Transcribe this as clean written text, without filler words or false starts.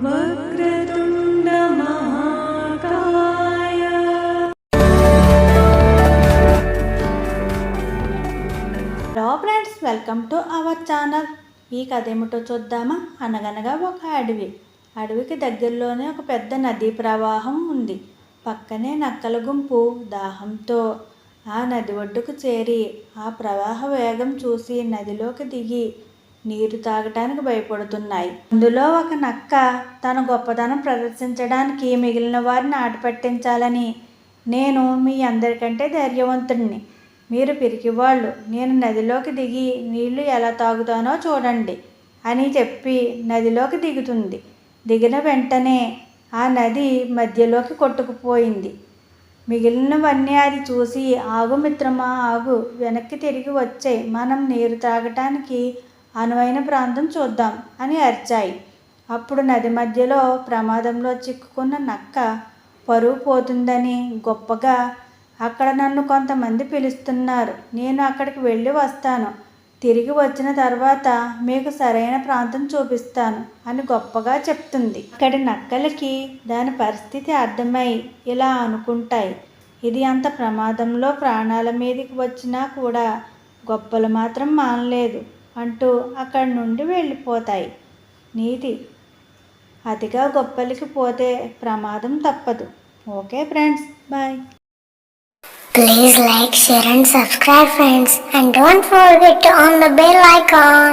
వక్రతుండ మహాకాయ. Hello friends, welcome to our channel. ఈ కథ ఏమిటో చూద్దామా. అనగనగా ఒక అడవికి దగ్గరలోనే ఒక పెద్ద నదీ ప్రవాహం ఉంది. పక్కనే నక్కల గుంపు దాహంతో ఆ నది ఒడ్డుకు చేరి ఆ ప్రవాహ వేగం చూసి నదిలోకి దిగి నీరు తాగటానికి భయపడుతున్నాయి. అందులో ఒక నక్క తన గొప్పతనం ప్రదర్శించడానికి మిగిలిన వారిని ఆట పట్టించాలని, నేను మీ అందరికంటే ధైర్యవంతుడిని, మీరు పిరికివాళ్ళు, నేను నదిలోకి దిగి నీళ్లు ఎలా తాగుతానో చూడండి అని చెప్పి నదిలోకి దిగుతుంది. దిగిన వెంటనే ఆ నది మధ్యలోకి కొట్టుకుపోయింది. మిగిలినవన్నీ అది చూసి, ఆగు మిత్రమా ఆగు, వెనక్కి తిరిగి వచ్చాయి, మనం నీరు తాగటానికి అనువైన ప్రాంతం చూద్దాం అని అరిచాయి. అప్పుడు నది మధ్యలో ప్రమాదంలో చిక్కుకున్న నక్క పరువు పోతుందని గొప్పగా, అక్కడ నన్ను కొంతమంది పిలుస్తున్నారు, నేను అక్కడికి వెళ్ళి వస్తాను, తిరిగి వచ్చిన తర్వాత మీకు సరైన ప్రాంతం చూపిస్తాను అని గొప్పగా చెప్తుంది. అక్కడి నక్కలకి దాని పరిస్థితి అర్థమై ఇలా అనుకుంటాయి, ఇది అంత ప్రమాదంలో ప్రాణాల మీదకి వచ్చినా కూడా గొప్పలు మాత్రం మానలేదు అంటూ అక్కడి నుండి వెళ్ళిపోతాయి. నీతి: అతిగా గొప్పలకి పోతే ప్రమాదం తప్పదు. Okay friends, bye. Please like, share and subscribe friends, and don't forget to on the bell icon.